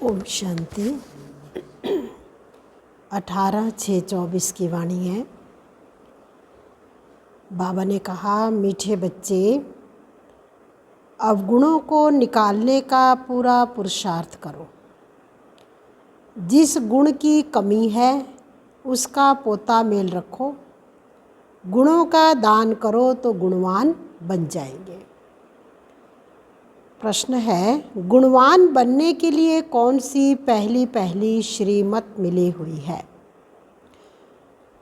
ओम शांति। 18/6/24 की वाणी है। बाबा ने कहा, मीठे बच्चे, अवगुणों को निकालने का पूरा पुरुषार्थ करो। जिस गुण की कमी है उसका पोता मेल रखो। गुणों का दान करो तो गुणवान बन जाएंगे। प्रश्न है, गुणवान बनने के लिए कौन सी पहली श्रीमत मिली हुई है?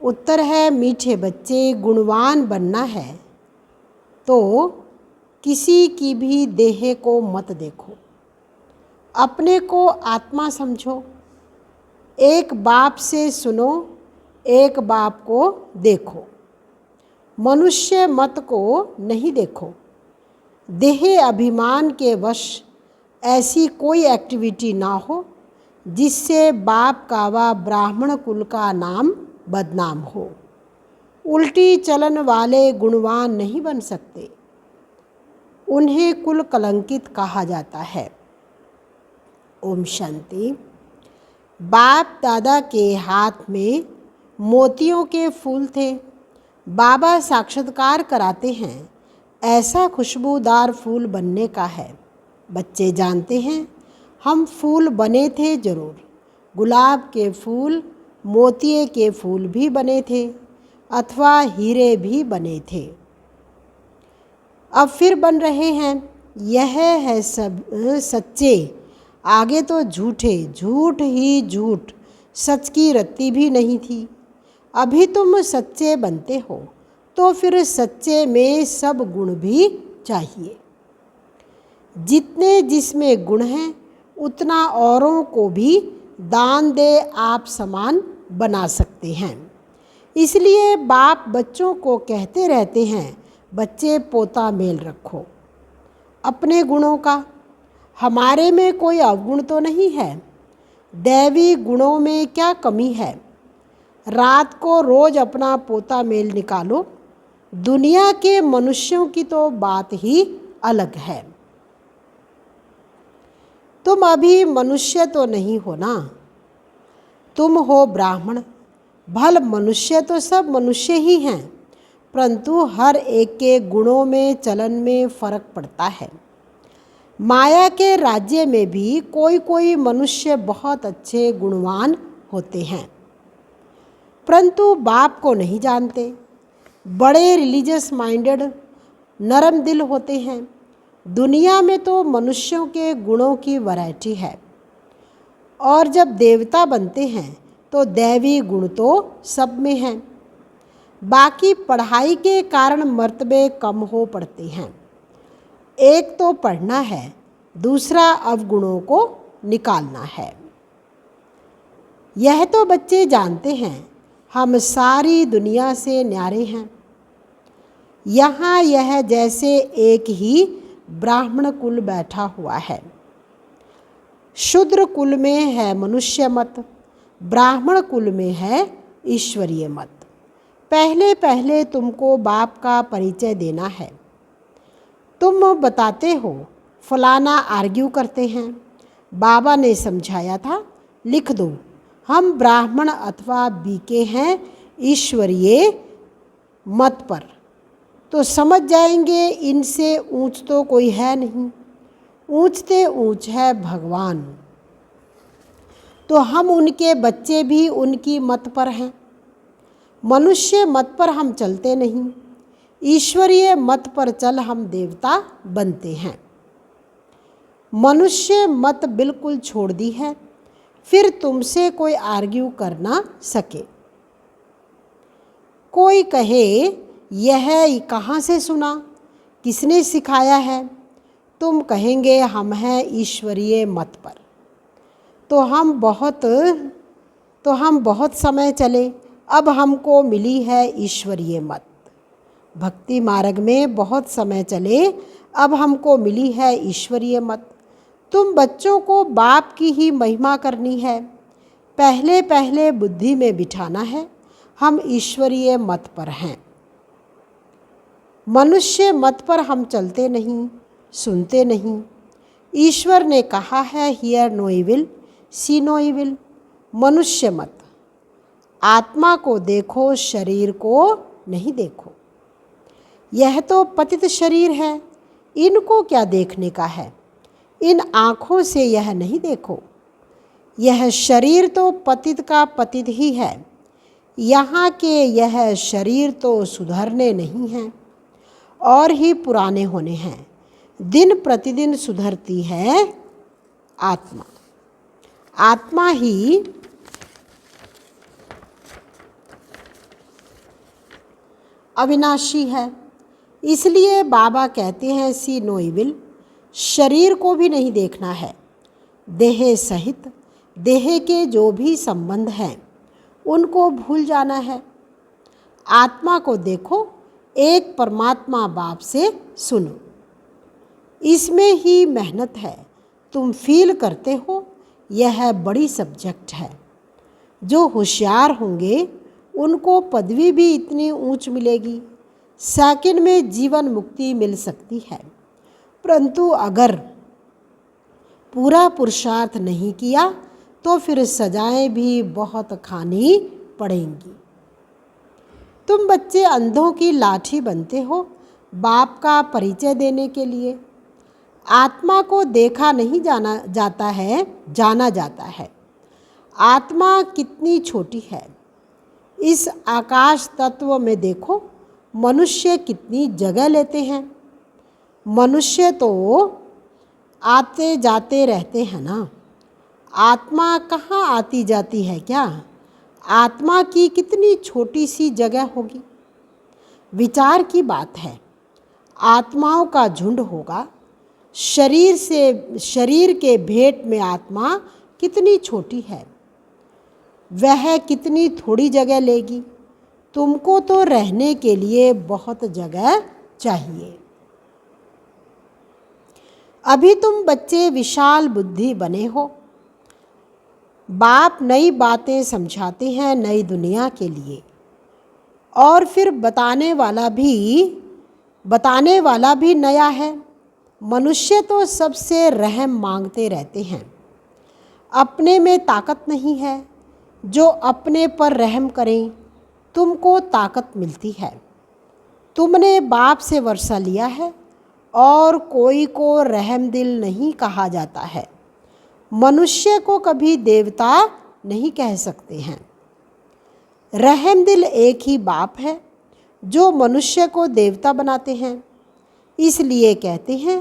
उत्तर है, मीठे बच्चे, गुणवान बनना है तो किसी की भी देह को मत देखो, अपने को आत्मा समझो। एक बाप से सुनो, एक बाप को देखो। मनुष्य मत को नहीं देखो। देह अभिमान के वश ऐसी कोई एक्टिविटी ना हो जिससे बाप का व ब्राह्मण कुल का नाम बदनाम हो। उल्टी चलन वाले गुणवान नहीं बन सकते, उन्हें कुल कलंकित कहा जाता है। ओम शांति। बाप दादा के हाथ में मोतियों के फूल थे। बाबा साक्षात्कार कराते हैं, ऐसा खुशबूदार फूल बनने का है। बच्चे जानते हैं, हम फूल बने थे जरूर। गुलाब के फूल, मोतिये के फूल भी बने थे अथवा हीरे भी बने थे, अब फिर बन रहे हैं। यह है सब सच्चे, आगे तो झूठे, झूठ ही झूठ, सच की रत्ती भी नहीं थी। अभी तुम सच्चे बनते हो तो फिर सच्चे में सब गुण भी चाहिए। जितने जिसमें गुण हैं उतना औरों को भी दान दे आप समान बना सकते हैं। इसलिए बाप बच्चों को कहते रहते हैं, बच्चे पोता मेल रखो अपने गुणों का। हमारे में कोई अवगुण तो नहीं है। दैवी गुणों में क्या कमी है? रात को रोज अपना पोता मेल निकालो। दुनिया के मनुष्यों की तो बात ही अलग है। तुम अभी मनुष्य तो नहीं हो ना, तुम हो ब्राह्मण। भल मनुष्य तो सब मनुष्य ही हैं, परंतु हर एक के गुणों में चलन में फर्क पड़ता है। माया के राज्य में भी कोई कोई मनुष्य बहुत अच्छे गुणवान होते हैं, परंतु बाप को नहीं जानते। बड़े रिलीजियस माइंडेड, नरम दिल होते हैं। दुनिया में तो मनुष्यों के गुणों की वैरायटी है, और जब देवता बनते हैं तो दैवी गुण तो सब में हैं। बाकी पढ़ाई के कारण मर्तबे कम हो पड़ते हैं। एक तो पढ़ना है, दूसरा अवगुणों को निकालना है। यह तो बच्चे जानते हैं, हम सारी दुनिया से न्यारे हैं। यहाँ यह जैसे एक ही ब्राह्मण कुल बैठा हुआ है। शूद्र कुल में है मनुष्य मत, ब्राह्मण कुल में है ईश्वरीय मत। पहले पहले तुमको बाप का परिचय देना है। तुम बताते हो, फलाना आर्ग्यू करते हैं। बाबा ने समझाया था, लिख दो, हम ब्राह्मण अथवा बीके हैं ईश्वरीय मत पर, तो समझ जाएंगे इनसे ऊंच तो कोई है नहीं। ऊंचते ऊंच है भगवान, तो हम उनके बच्चे भी उनकी मत पर हैं। मनुष्य मत पर हम चलते नहीं, ईश्वरीय मत पर चल हम देवता बनते हैं। मनुष्य मत बिल्कुल छोड़ दी है, फिर तुमसे कोई आर्ग्यू कर ना सके। कोई कहे, यह कहाँ से सुना, किसने सिखाया है? तुम कहेंगे, हम हैं ईश्वरीय मत पर। तो हम बहुत समय चले, अब हमको मिली है ईश्वरीय मत। भक्ति मार्ग में बहुत समय चले, अब हमको मिली है ईश्वरीय मत। तुम बच्चों को बाप की ही महिमा करनी है। पहले पहले बुद्धि में बिठाना है, हम ईश्वरीय मत पर हैं। मनुष्य मत पर हम चलते नहीं, सुनते नहीं। ईश्वर ने कहा है, hear no evil, see no evil, मनुष्य मत, आत्मा को देखो, शरीर को नहीं देखो। यह तो पतित शरीर है, इनको क्या देखने का है, इन आँखों से यह नहीं देखो। यह शरीर तो पतित का पतित ही है, यहाँ के यह शरीर तो सुधरने नहीं हैं और ही पुराने होने हैं। दिन प्रतिदिन सुधरती है आत्मा। आत्मा ही अविनाशी है। इसलिए बाबा कहते हैं सी नो इविल, शरीर को भी नहीं देखना है। देह सहित देह के जो भी संबंध हैं उनको भूल जाना है। आत्मा को देखो, एक परमात्मा बाप से सुनो। इसमें ही मेहनत है। तुम फील करते हो यह बड़ी सब्जेक्ट है। जो होशियार होंगे उनको पदवी भी इतनी ऊंच मिलेगी, सेकंड में जीवन मुक्ति मिल सकती है। परंतु अगर पूरा पुरुषार्थ नहीं किया तो फिर सजाएं भी बहुत खानी पड़ेंगी। तुम बच्चे अंधों की लाठी बनते हो बाप का परिचय देने के लिए। आत्मा को देखा नहीं जाता है, जाना जाता है। आत्मा कितनी छोटी है। इस आकाश तत्व में देखो, मनुष्य कितनी जगह लेते हैं। मनुष्य तो आते जाते रहते हैं ना, आत्मा कहाँ आती जाती है क्या? आत्मा की कितनी छोटी सी जगह होगी। विचार की बात है। आत्माओं का झुंड होगा। शरीर के भेंट में आत्मा कितनी छोटी है, वह कितनी थोड़ी जगह लेगी। तुमको तो रहने के लिए बहुत जगह चाहिए। अभी तुम बच्चे विशाल बुद्धि बने हो। बाप नई बातें समझाते हैं नई दुनिया के लिए, और फिर बताने वाला भी नया है। मनुष्य तो सबसे रहम मांगते रहते हैं। अपने में ताकत नहीं है। जो अपने पर रहम करें तुमको ताकत मिलती है। तुमने बाप से वर्षा लिया है और कोई को रहम दिल नहीं कहा जाता है। मनुष्य को कभी देवता नहीं कह सकते हैं। रहम दिल एक ही बाप है जो मनुष्य को देवता बनाते हैं। इसलिए कहते हैं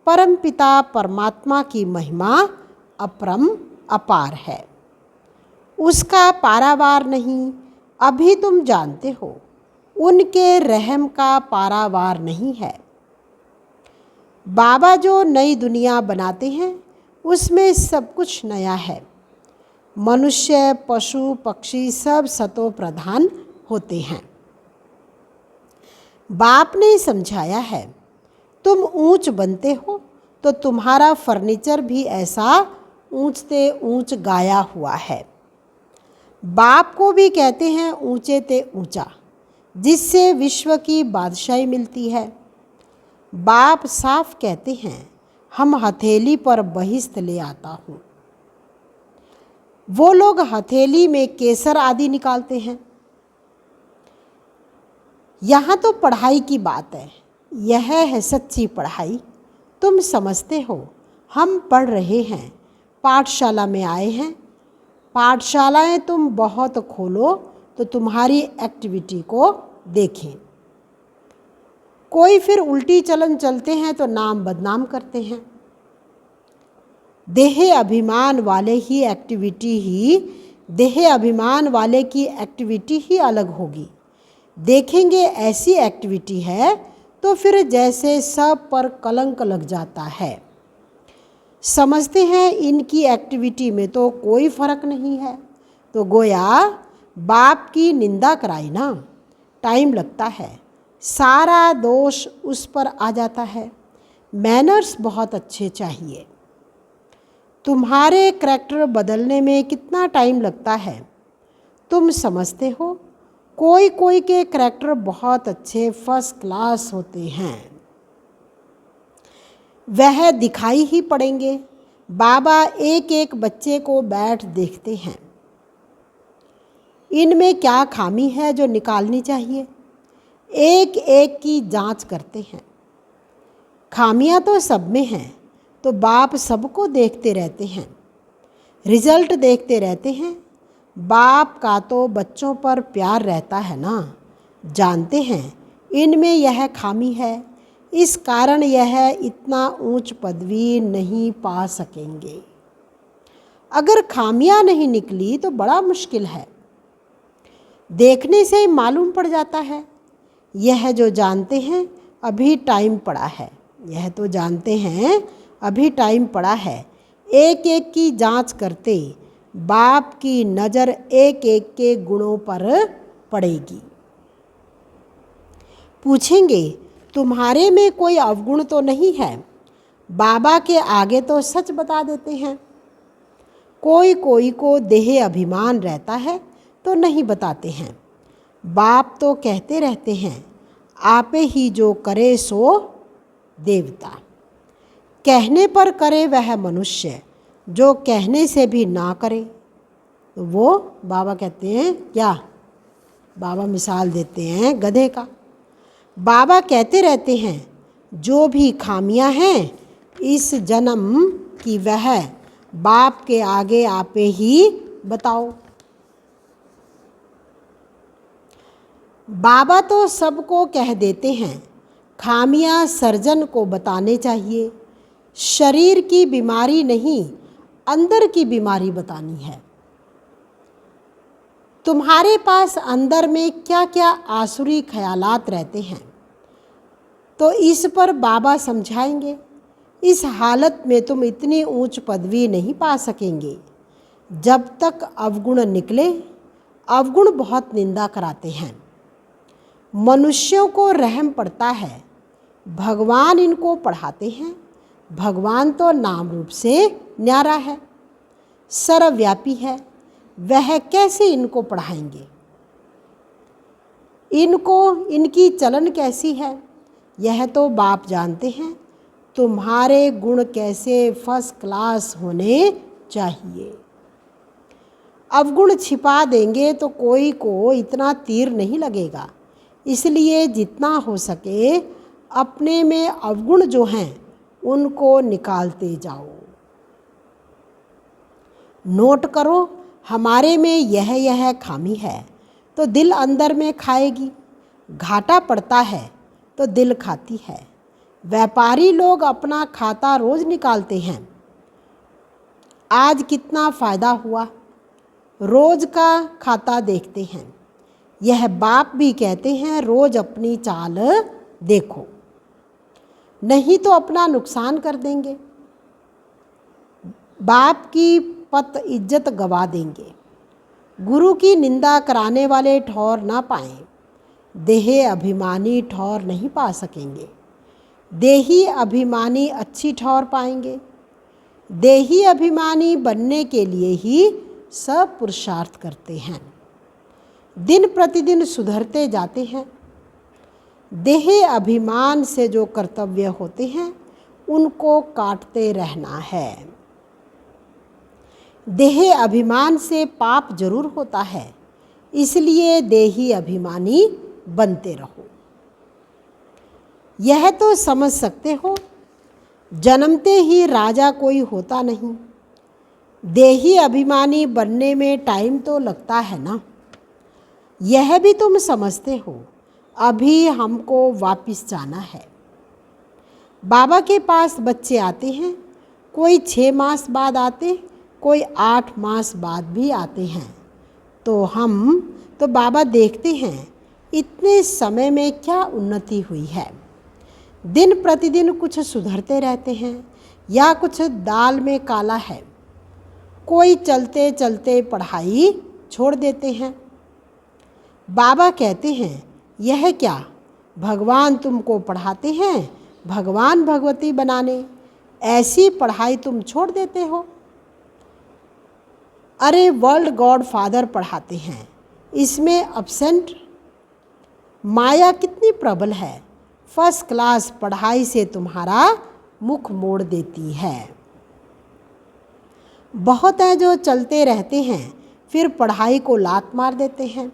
परमपिता परमात्मा की महिमा अपरम अपार है, उसका पारावार नहीं। अभी तुम जानते हो उनके रहम का पारावार नहीं है। बाबा जो नई दुनिया बनाते हैं उसमें सब कुछ नया है। मनुष्य पशु पक्षी सब सतो प्रधान होते हैं। बाप ने समझाया है तुम ऊंच बनते हो तो तुम्हारा फर्नीचर भी ऐसा ऊंचते ऊंच गाया हुआ है। बाप को भी कहते हैं ऊंचे ते ऊंचा, जिससे विश्व की बादशाही मिलती है। बाप साफ कहते हैं हम हथेली पर बहिश्त ले आता हूँ। वो लोग हथेली में केसर आदि निकालते हैं। यहाँ तो पढ़ाई की बात है। यह है सच्ची पढ़ाई। तुम समझते हो हम पढ़ रहे हैं, पाठशाला में आए हैं। पाठशालाएं तुम बहुत खोलो तो तुम्हारी एक्टिविटी को देखें। कोई फिर उल्टी चलन चलते हैं तो नाम बदनाम करते हैं। देह अभिमान वाले की एक्टिविटी ही अलग होगी। देखेंगे ऐसी एक्टिविटी है तो फिर जैसे सब पर कलंक लग जाता है। समझते हैं इनकी एक्टिविटी में तो कोई फर्क नहीं है, तो गोया बाप की निंदा कराई ना। टाइम लगता है, सारा दोष उस पर आ जाता है। मैनर्स बहुत अच्छे चाहिए। तुम्हारे करैक्टर बदलने में कितना टाइम लगता है तुम समझते हो? कोई कोई के करैक्टर बहुत अच्छे फर्स्ट क्लास होते हैं, वह दिखाई ही पड़ेंगे। बाबा एक एक बच्चे को बैठ देखते हैं। इनमें क्या खामी है जो निकालनी चाहिए, एक एक की जांच करते हैं। खामियां तो सब में हैं, तो बाप सबको देखते रहते हैं, रिजल्ट देखते रहते हैं। बाप का तो बच्चों पर प्यार रहता है ना, जानते हैं इनमें यह खामी है, इस कारण यह इतना ऊंच पदवी नहीं पा सकेंगे। अगर खामियां नहीं निकली तो बड़ा मुश्किल है, देखने से ही मालूम पड़ जाता है। यह जो जानते हैं अभी टाइम पड़ा है, यह तो जानते हैं अभी टाइम पड़ा है। एक एक की जांच करते बाप की नज़र एक एक के गुणों पर पड़ेगी। पूछेंगे तुम्हारे में कोई अवगुण तो नहीं है? बाबा के आगे तो सच बता देते हैं। कोई कोई को देह अभिमान रहता है तो नहीं बताते हैं। बाप तो कहते रहते हैं आपे ही जो करे सो देवता। कहने पर करे वह मनुष्य, जो कहने से भी ना करे तो वो बाबा कहते हैं क्या? बाबा मिसाल देते हैं गधे का। बाबा कहते रहते हैं जो भी खामियां हैं इस जन्म की वह बाप के आगे आपे ही बताओ। बाबा तो सबको कह देते हैं खामियां सर्जन को बताने चाहिए। शरीर की बीमारी नहीं, अंदर की बीमारी बतानी है। तुम्हारे पास अंदर में क्या क्या आसुरी ख्यालात रहते हैं, तो इस पर बाबा समझाएंगे। इस हालत में तुम इतनी ऊंच पदवी नहीं पा सकेंगे जब तक अवगुण निकले। अवगुण बहुत निंदा कराते हैं, मनुष्यों को रहम पड़ता है। भगवान इनको पढ़ाते हैं। भगवान तो नाम रूप से न्यारा है, सर्वव्यापी है, वह कैसे इनको पढ़ाएंगे? इनको इनकी चलन कैसी है यह तो बाप जानते हैं। तुम्हारे गुण कैसे फर्स्ट क्लास होने चाहिए। अवगुण छिपा देंगे तो कोई को इतना तीर नहीं लगेगा, इसलिए जितना हो सके अपने में अवगुण जो हैं उनको निकालते जाओ। नोट करो हमारे में यह खामी है तो दिल अंदर में खाएगी। घाटा पड़ता है तो दिल खाती है। व्यापारी लोग अपना खाता रोज निकालते हैं। आज कितना फ़ायदा हुआ, रोज का खाता देखते हैं। यह बाप भी कहते हैं रोज अपनी चाल देखो, नहीं तो अपना नुकसान कर देंगे। बाप की पत इज्जत गवा देंगे। गुरु की निंदा कराने वाले ठौर ना पाएं। देह अभिमानी ठौर नहीं पा सकेंगे। देही अभिमानी अच्छी ठौर पाएंगे। देही अभिमानी बनने के लिए ही सब पुरुषार्थ करते हैं, दिन प्रतिदिन सुधरते जाते हैं। देह अभिमान से जो कर्तव्य होते हैं उनको काटते रहना है। देह अभिमान से पाप जरूर होता है, इसलिए देही अभिमानी बनते रहो। यह तो समझ सकते हो जन्मते ही राजा कोई होता नहीं। देही अभिमानी बनने में टाइम तो लगता है ना, यह भी तुम समझते हो। अभी हमको वापिस जाना है। बाबा के पास बच्चे आते हैं, कोई 6 मास बाद आते, कोई 8 मास बाद भी आते हैं। तो बाबा देखते हैं इतने समय में क्या उन्नति हुई है। दिन प्रतिदिन कुछ सुधरते रहते हैं या कुछ दाल में काला है। कोई चलते चलते पढ़ाई छोड़ देते हैं। बाबा कहते हैं यह क्या, भगवान तुमको पढ़ाते हैं भगवान भगवती बनाने, ऐसी पढ़ाई तुम छोड़ देते हो। अरे वर्ल्ड गॉड फादर पढ़ाते हैं, इसमें अब्सेंट। माया कितनी प्रबल है, फर्स्ट क्लास पढ़ाई से तुम्हारा मुख मोड़ देती है। बहुत हैं जो चलते रहते हैं फिर पढ़ाई को लात मार देते हैं।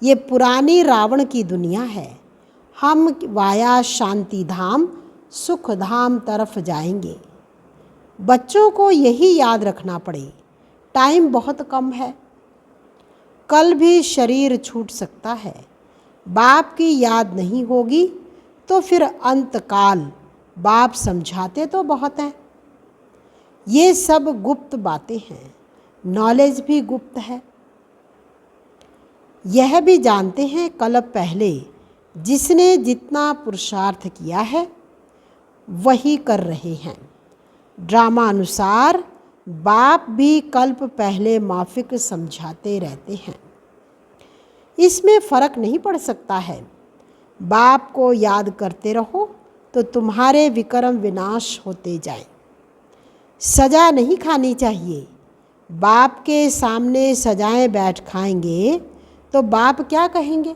ये पुरानी रावण की दुनिया है। हम वाया शांति धाम सुख धाम तरफ जाएंगे। बच्चों को यही याद रखना पड़े, टाइम बहुत कम है। कल भी शरीर छूट सकता है। बाप की याद नहीं होगी तो फिर अंतकाल बाप समझाते तो बहुत हैं। ये सब गुप्त बातें हैं, नॉलेज भी गुप्त है। यह भी जानते हैं कल्प पहले जिसने जितना पुरुषार्थ किया है वही कर रहे हैं। ड्रामा अनुसार बाप भी कल्प पहले माफिक समझाते रहते हैं। इसमें फ़र्क नहीं पड़ सकता है। बाप को याद करते रहो तो तुम्हारे विक्रम विनाश होते जाएं। सज़ा नहीं खानी चाहिए। बाप के सामने सजाएं बैठ खाएंगे तो बाप क्या कहेंगे?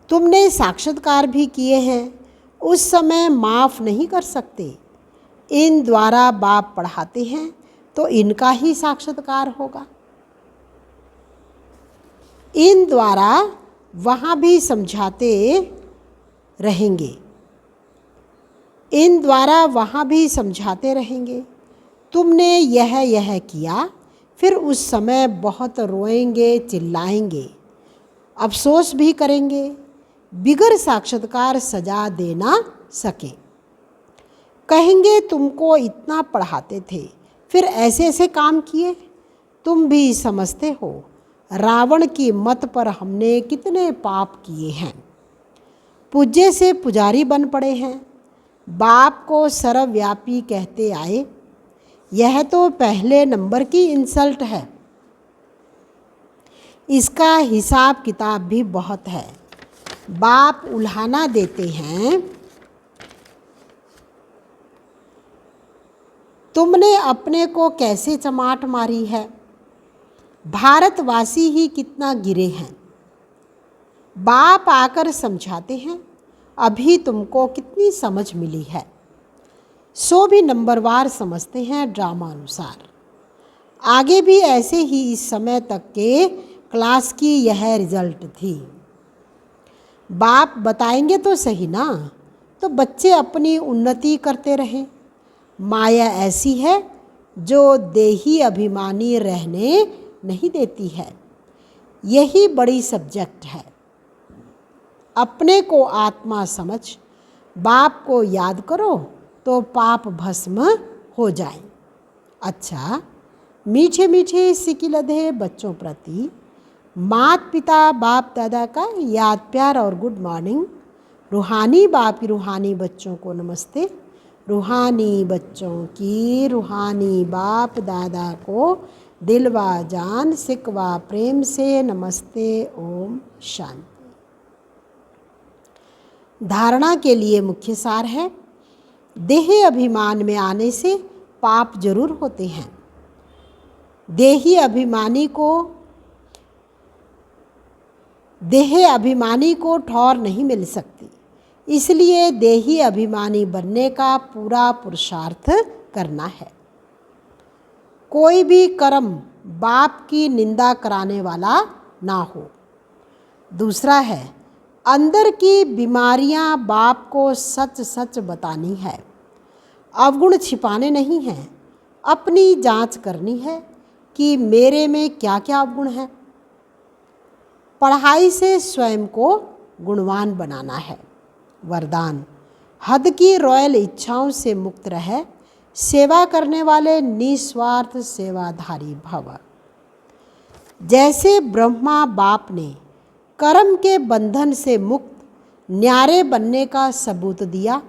तुमने साक्षात्कार भी किए हैं, उस समय माफ़ नहीं कर सकते। इन द्वारा बाप पढ़ाते हैं तो इनका ही साक्षात्कार होगा। इन द्वारा वहाँ भी समझाते रहेंगे, इन द्वारा वहाँ भी समझाते रहेंगे। तुमने यह किया, फिर उस समय बहुत रोएंगे, चिल्लाएंगे, अफसोस भी करेंगे, बिगर साक्षात्कार सजा दे ना सके। कहेंगे तुमको इतना पढ़ाते थे, फिर ऐसे ऐसे काम किए। तुम भी समझते हो रावण की मत पर हमने कितने पाप किए हैं। पूज्य से पुजारी बन पड़े हैं। बाप को सर्वव्यापी कहते आए। यह तो पहले नंबर की इंसल्ट है। इसका हिसाब किताब भी बहुत है। बाप उल्हाना देते हैं। तुमने अपने को कैसे चमाट मारी है। भारतवासी ही कितना गिरे हैं। बाप आकर समझाते हैं, अभी तुमको कितनी समझ मिली है। सो भी नंबरवार समझते हैं ड्रामा अनुसार। आगे भी ऐसे ही इस समय तक के क्लास की यह रिजल्ट थी। बाप बताएंगे तो सही ना, तो बच्चे अपनी उन्नति करते रहें। माया ऐसी है जो देही अभिमानी रहने नहीं देती है। यही बड़ी सब्जेक्ट है। अपने को आत्मा समझ बाप को याद करो तो पाप भस्म हो जाए। अच्छा, मीठे मीठे सिकिलधे बच्चों प्रति माता पिता बाप दादा का याद प्यार और गुड मॉर्निंग। रूहानी बापी रूहानी बच्चों को नमस्ते। रूहानी बच्चों की रूहानी बाप दादा को दिलवा जान सिकवा प्रेम से नमस्ते। ओम शांति। धारणा के लिए मुख्य सार है, देह अभिमान में आने से पाप जरूर होते हैं। देह अभिमानी को ठौर नहीं मिल सकती, इसलिए देही अभिमानी बनने का पूरा पुरुषार्थ करना है। कोई भी कर्म बाप की निंदा कराने वाला ना हो। दूसरा है, अंदर की बीमारियां बाप को सच सच बतानी है। अवगुण छिपाने नहीं हैं, अपनी जांच करनी है कि मेरे में क्या क्या अवगुण है। पढ़ाई से स्वयं को गुणवान बनाना है। वरदान, हद की रॉयल इच्छाओं से मुक्त रहे, सेवा करने वाले निस्वार्थ सेवाधारी भव। जैसे ब्रह्मा बाप ने कर्म के बंधन से मुक्त न्यारे बनने का सबूत दिया,